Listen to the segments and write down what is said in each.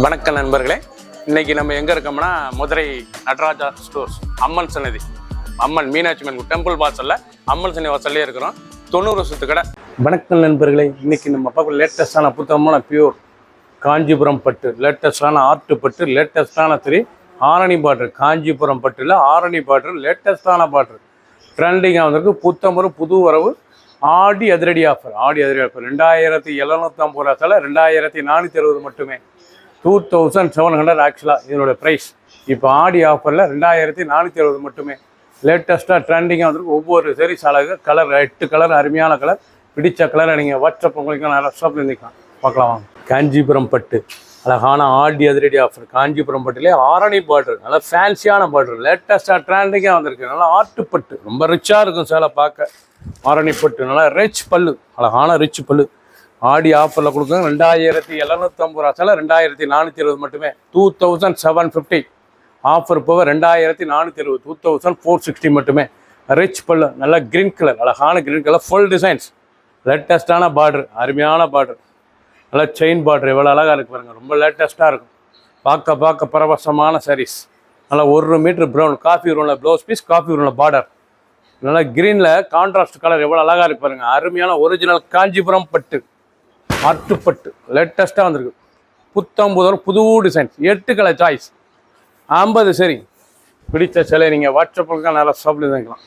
வணக்கம் நண்பர்களே, இன்னைக்கு நம்ம எங்க இருக்கோம்னா மதுரை நடராஜா ஸ்டோர்ஸ் அம்மன் சன்னதி, அம்மன் மீனாட்சி அம்மன் டெம்பிள் வாசல்ல அம்மன் சன்னதி வாசல்லே இருக்கிறோம். 90 வருஷத்து கடை. வணக்கம் நண்பர்களே, இன்னைக்கு நம்ம பார்க்க லேட்டஸ்டான புத்தகமான பியூர் காஞ்சிபுரம் பட்டு, லேட்டஸ்டான ஆர்ட் பட்டு, லேட்டஸ்டான ஆரணி பார்டர், காஞ்சிபுரம் பட்டுல ஆரணி பார்டர், லேட்டஸ்டான பார்டர் ட்ரெண்டிங்காக வந்திருக்கு. புத்தம்பரும் புது வரவு, ஆடி அதிரடி ஆஃபர். 2750 ரூபா சில 2460 மட்டுமே. 2700 ஆக்சுவலாக இதனோட ப்ரைஸ். இப்போ ஆடி ஆஃபரில் 2460 மட்டுமே. லேட்டஸ்ட்டாக ட்ரெண்டிங்காக வந்துருக்கு. ஒவ்வொரு சீரிஸ் அழகு கலர், 8 கலர், அருமையான கலர். பிடிச்ச கலரை நீங்கள் வாட்ஸ்அப் உங்களுக்கு நிறைய ஷாப்பில் இருந்துக்கலாம், பார்க்கலாம் வாங்க. காஞ்சிபுரம் பட்டு அழகான ஆடி அதிரடி ஆஃபர். காஞ்சிபுரம் பட்டுலேயே ஆரணி பார்டர், நல்லா ஃபேன்சியான பார்டர், லேட்டஸ்ட்டாக ட்ரெண்டிங்காக வந்திருக்கு. நல்லா ஆட்டு பட்டு, ரொம்ப ரிச்சாக இருக்கும் சேலை பார்க்க. ஆரணி பட்டு நல்லா ரிச் பல்லு, அழகான ரிச் பல்லு. ஆடி ஆஃபரில் கொடுக்குங்க. 2750 ரூபா சில 2460 மட்டுமே. 2750 ஆஃபர் போக 2460, 2460 மட்டுமே. ரிச் பல்லு, நல்லா கிரீன் கலர், அழகான கிரீன் கலர், ஃபுல் டிசைன்ஸ், லேட்டஸ்டான பார்டர், அருமையான பார்டர், நல்லா செயின் பார்டர் எவ்வளோ அழகாக இருக்கு பாருங்கள். ரொம்ப லேட்டஸ்ட்டாக இருக்கும். பார்க்க பரவசமான சாரீஸ். நல்லா 1 மீட்டர் ப்ரௌன், காஃபி ப்ரௌனில் ப்ளவுஸ் பீஸ், காஃபி ப்ரௌனில் பார்டர், நல்லா கிரீனில் கான்ட்ராஸ்ட் கலர் எவ்வளோ அழகாக இருக்கு பாருங்கள். அருமையான ஒரிஜினல் காஞ்சிபுரம் பட்டு, ஆர்ட் பட்டு, லேட்டஸ்ட்டாக வந்திருக்கு. புது டிசைன்ஸ், 8 கலர் சாய்ஸ், 50 சரி. பிடித்த சிலை நீங்கள் வாட்ஸ்அப்புக்கு நல்லா ஷாப்பில் இருந்துக்கலாம்.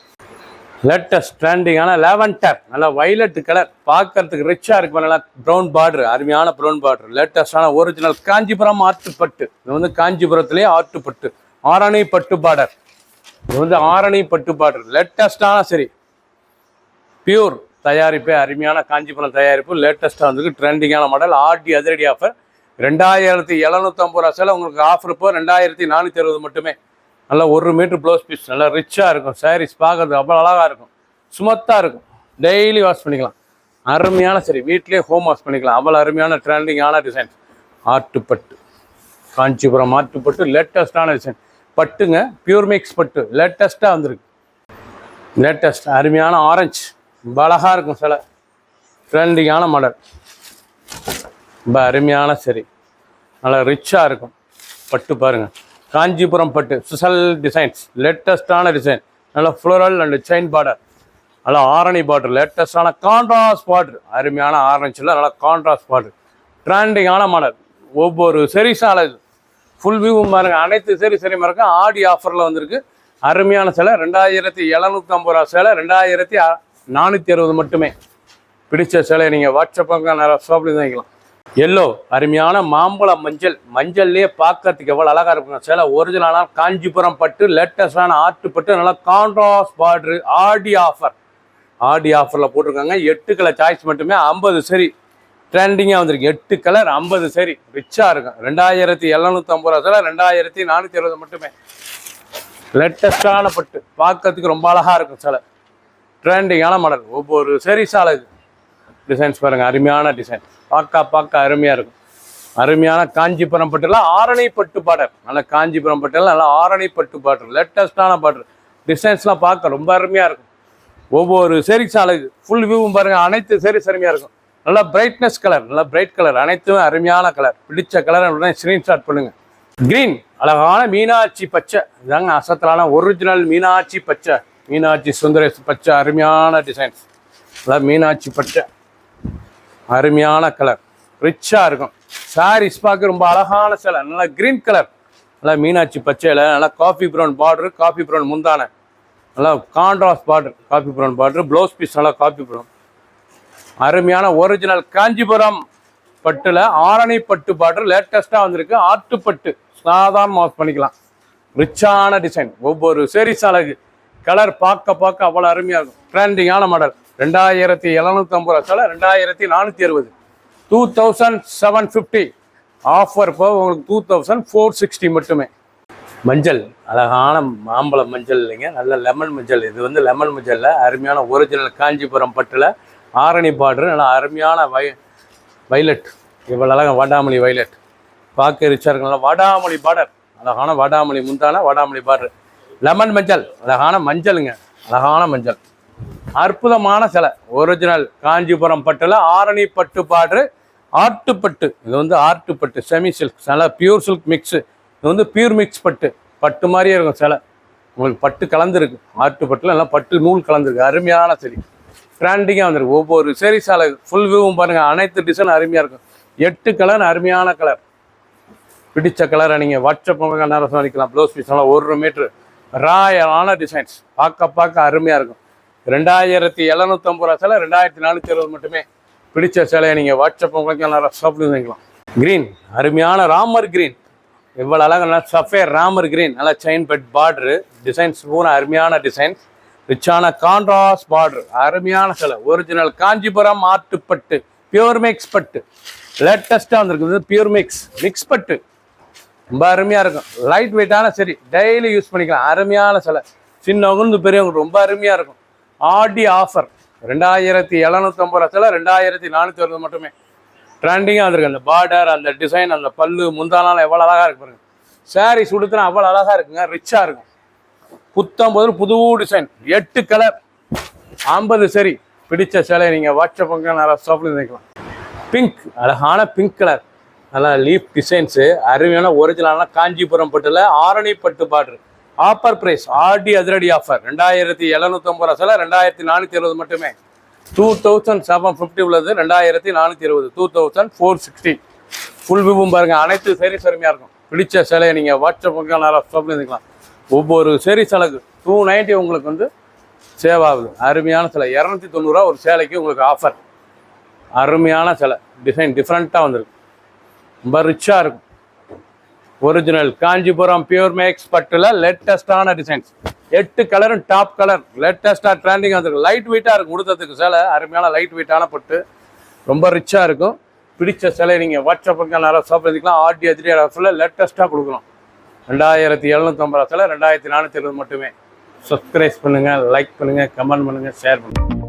லேட்டஸ்ட் ட்ரெண்டிங்கான லேவண்டர், நல்லா வைலட் கலர், பார்க்கறதுக்கு ரிச்சாக இருக்கு. நல்லா ப்ரௌன் பார்டர், அருமையான ப்ரௌன் பார்டர், லேட்டஸ்டான ஒரிஜினல் காஞ்சிபுரம் ஆர்ட் பட்டு. இது வந்து காஞ்சிபுரத்துலேயே ஆர்ட் பட்டு, ஆரணி பட்டு பார்டர். இது வந்து ஆரணி பட்டு பார்டர், லேட்டஸ்டான சரி, பியூர் தயாரிப்பு, அருமையான காஞ்சிபுரம் தயாரிப்பு, லேட்டஸ்ட்டாக வந்துருக்கு. ட்ரெண்டிங்கான மாடல், ஆடி அதிரடி ஆஃபர். 2750 ரூபா சில உங்களுக்கு ஆஃபர் இப்போ 2460 மட்டுமே. நல்லா 1 மீட்டர் ப்ளவுஸ் பீஸ், நல்லா ரிச்சாக இருக்கும். சாரீஸ் பார்க்கறது அவ்வளோ அழகாக இருக்கும், சுமத்தாக இருக்கும். டெய்லி வாஷ் பண்ணிக்கலாம். அருமையான சரி, வீட்லேயே ஹோம் வாஷ் பண்ணிக்கலாம். அவ்வளோ அருமையான ட்ரெண்டிங்கான டிசைன்ஸ். ஆர்ட் பட்டு, காஞ்சிபுரம் ஆர்ட் பட்டு, லேட்டஸ்டான டிசைன் பட்டுங்க. பியூர் மிக்ஸ் பட்டு, லேட்டஸ்ட்டாக வந்திருக்கு. லேட்டஸ்ட் அருமையான ஆரஞ்சு, ரொம்ப அழகாக இருக்கும் சில ட்ரெண்டிங்கான மாடல், ரொம்ப அருமையான சரி, நல்லா ரிச்சாக இருக்கும். பட்டு பாருங்கள், காஞ்சிபுரம் பட்டு, ஸ்பெஷல் டிசைன்ஸ், லேட்டஸ்டான டிசைன், நல்லா ஃப்ளோரல் அண்ட் செயின் பார்டர், நல்லா ஆரணி பார்டர், லேட்டஸ்டான கான்ட்ராஸ்ட் பார்டர், அருமையான ஆரஞ்சில் நல்லா கான்ட்ராஸ்ட் பார்டர், ட்ரெண்டிங்கான மாடல். ஒவ்வொரு சரிஸும் அழகு. ஃபுல் வியூவும் பாருங்கள். அனைத்து சரியும் பாருங்க. ஆடி ஆஃபரில் வந்திருக்கு. அருமையான சிலை 2750 ரூபா சிலை 2460 மட்டுமே. பிடிச்ச சிலையை நீங்கள் வாட்ஸ்அப்புக்கு நிறைய ஷாப்பில் வாங்கிக்கலாம். எல்லோ, அருமையான மாம்பழ மஞ்சள், மஞ்சள்லேயே பார்க்கறதுக்கு எவ்வளோ அழகாக இருக்குங்க. சிலை ஒரிஜினலான காஞ்சிபுரம் பட்டு, லேட்டஸ்டான ஆர்ட் பட்டு, நல்லா கான்ட்ராஸ்ட் பார்டரு. ஆடி ஆஃபரில் போட்டிருக்காங்க. 8 கலர் சாய்ஸ் மட்டுமே. 50 சரி, ட்ரெண்டிங்காக வந்திருக்கு. 8 கலர், 50 சரி, ரிச்சாக இருக்கும். 2750 ரூபா சிலை 2460 மட்டுமே. லேட்டஸ்டான பட்டு, பார்க்கறதுக்கு ரொம்ப அழகாக இருக்கும் சிலை. ட்ரெண்டிங்கான மாடல், ஒவ்வொரு சரிஸ் அழகு. டிசைன்ஸ் பாருங்கள், அருமையான டிசைன், பார்க்க அருமையாக இருக்கும். அருமையான காஞ்சிபுரம் பட்டுல ஆரணி பட்டு பார்டர், நல்லா காஞ்சிபுரம் பட்டுல நல்லா ஆரணி பட்டு பார்டர், லேட்டஸ்டான பார்டர். டிசைன்ஸ்லாம் பார்க்க ரொம்ப அருமையாக இருக்கும். ஒவ்வொரு சரிஸ் அழகு. ஃபுல் வியூவும் பாருங்கள். அனைத்து சரிஸ் அருமையாக இருக்கும். நல்லா பிரைட்னஸ் கலர், நல்லா பிரைட் கலர், அனைத்துமே அருமையான கலர். பிடிச்ச கலர் உடனே ஸ்க்ரீன்ஷாட் பண்ணுங்கள். கிரீன், அழகான மீனாட்சி பச்சை, இதாங்க அசத்தலான ஒரிஜினல் மீனாட்சி பச்சை, மீனாட்சி சுந்தரேஷ் பச்சை, அருமையான டிசைன்ஸ். அதாவது மீனாட்சி பச்சை, அருமையான கலர், ரிச்சாக இருக்கும். சாரீஸ் பார்க்க ரொம்ப அழகான சிலை, நல்லா கிரீன் கலர், நல்லா மீனாட்சி பச்சையில் நல்லா coffee brown border, coffee brown முந்தான, நல்லா contrast border, coffee brown border, blouse piece நல்லா காஃபி ப்ரௌன். அருமையான ஒரிஜினல் காஞ்சிபுரம் பட்டுல ஆரணி பட்டு பார்டர், லேட்டஸ்ட்டாக வந்திருக்கு. ஆர்ட் பட்டு, சாதாரண வாஷ் பண்ணிக்கலாம். ரிச்சான டிசைன், ஒவ்வொரு சரிஸ் அழகு. கலர் பார்க்க அவ்வளோ அருமையாக இருக்கும். ட்ரெண்டிங்கான மாடல். 2750 ரூபா சில 2460, 2750 ஆஃபர் இப்போ உங்களுக்கு 2460 மட்டுமே. மஞ்சள், அழகான மாம்பழ மஞ்சள் இல்லைங்க, நல்ல லெமன் மஞ்சள். இது வந்து லெமன் மஞ்சளில் அருமையான ஒரிஜினல் காஞ்சிபுரம் பட்டில் ஆரணி பார்டர், நல்லா அருமையான வைலட், இவ்வளோ அழகாக வாடாமல்லி வைலட், பார்க்க ரிச்சாக இருக்கு. நல்லா வாடாமல்லி பார்டர், அழகான வாடாமல்லி முந்தான வாடாமல்லி பார்டர். லெமன் மஞ்சள், அழகான மஞ்சளுங்க, அழகான மஞ்சள், அற்புதமான சிலை. ஒரிஜினல் காஞ்சிபுரம் பட்டில் ஆரணி பட்டு பார்டரு, ஆர்ட்டுப்பட்டு, இது வந்து ஆர்ட்டுப்பட்டு செமி சில்க், நல்லா பியூர் சில்க் மிக்ஸு. இது வந்து பியூர் மிக்ஸ் பட்டு, பட்டு மாதிரியே இருக்கும் சிலை. உங்களுக்கு பட்டு கலந்துருக்கு, ஆர்ட்டுப்பட்டில் எல்லாம் பட்டு நூல் கலந்துருக்கு. அருமையான சரி, ட்ரெண்டிங்காக வந்துருக்கு. ஒவ்வொரு சரி சாலை ஃபுல் வியூவும் பாருங்கள், அனைத்து டிசைன் அருமையாக இருக்கும். 8 கலர், அருமையான கலர். பிடிச்ச கலரை நீங்கள் வாட்ஸ்அப் மூலமாக நேரம் பண்ணிக்கலாம். ப்ளவுஸ் பீஸ் நல்லா 1 மீட்ரு ராயலான டிசைன்ஸ், பார்க்க அருமையாக இருக்கும். 2750 ரூபா சேலை, 2420 மட்டுமே. பிடிச்ச சேலையை நீங்கள் வாட்ஸ்அப் மூலமாக நேரம் ஷாப்பில் வாங்கிக்கலாம். க்ரீன், அருமையான ராமர் க்ரீன், இவ்வளோ அழகாக சஃபேர் ராமர் க்ரீன், நல்லா செயின் பெட் பார்டரு டிசைன்ஸ், பூரா அருமையான டிசைன்ஸ், ரிச்சான கான்ட்ராஸ்ட் பார்டர், அருமையான சேலை. ஒரிஜினல் காஞ்சிபுரம் ஆர்ட்டுப்பட்டு, பியூர் மிக்ஸ் பட்டு, லேட்டஸ்ட்டாக வந்துருக்குது. பியூர் மிக்ஸ் பட்டு ரொம்ப அருமையாக இருக்கும். லைட் வெயிட்டான சரி, டெய்லி யூஸ் பண்ணிக்கலாம். அருமையான சிலை, சின்னவங்க பெரியவங்க ரொம்ப அருமையாக இருக்கும். ஆடி ஆஃபர் 2750 ரூபா சிலை, 2420 மட்டுமே. ட்ரெண்டிங்காக வந்துருக்கு. அந்த பார்டர், அந்த டிசைன், அந்த பல்லு முந்தானாலும் எவ்வளோ அழகாக இருக்கு பாருங்க. சாரீ சுடுத்துனா அவ்வளோ அழகாக இருக்குங்க, ரிச்சாக இருக்கும். புத்தம்போது புது டிசைன், 8 கலர், 50 சரி. பிடிச்ச சேலையை நீங்கள் வாட்ஸ்அப் நிறைய ஷாப்பில் நினைக்கலாம். பிங்க், அழகான பிங்க் கலர், நல்லா லீஃப் டிசைன்ஸு, அருமையான ஒரிஜினலான காஞ்சிபுரம் பட்டுல ஆரணி பட்டு பார்டர். ஆஃபர் ப்ரைஸ், ஆடி அதிரடி ஆஃபர் 2750 ரூபா சேலை, 2420 மட்டுமே. 2750 உள்ளது, 2420, 2460. ஃபுல் வியூவும் பாருங்கள், அனைத்து சேரீ அருமையாக இருக்கும். பிடிச்ச சேலையை நீங்கள் வாட்ஸ்அப் நிறைய ஷாப்பில் இருந்துக்கலாம். ஒவ்வொரு சேரீ சேலைக்கு 290 உங்களுக்கு வந்து சேவ் ஆகுது. அருமையான சேலை, 290 ரூபா ஒரு சேலைக்கு உங்களுக்கு ஆஃபர். அருமையான சேலை, டிசைன் டிஃப்ரெண்ட்டாக வந்துருக்கு, ரொம்ப ரிச்சாக இருக்கும். ஒரிஜினல் காஞ்சிபுரம் பியூர் மேக்ஸ் பட்டில் லேட்டஸ்டான டிசைன்ஸ், 8 கலரும் டாப் கலர், லேட்டஸ்டாக ட்ரெண்டிங்காக வந்துருக்கு. லைட் வெயிட்டாக இருக்கும், கொடுத்ததுக்கு சேலை அருமையான லைட் வெயிட்டான பட்டு, ரொம்ப ரிச்சாக இருக்கும். பிடிச்ச சேலை நீங்கள் வாட்ஸ்அப் நிறைய ஷாப் எடுத்துக்கலாம். ஆர்டி அதிரி ஆஃபரில் லேட்டஸ்ட்டாக கொடுக்கலாம். 2750 சேலை, 2420 மட்டுமே. சப்ஸ்கிரைப் பண்ணுங்கள், லைக் பண்ணுங்கள், கமெண்ட் பண்ணுங்கள், ஷேர் பண்ணுங்கள்.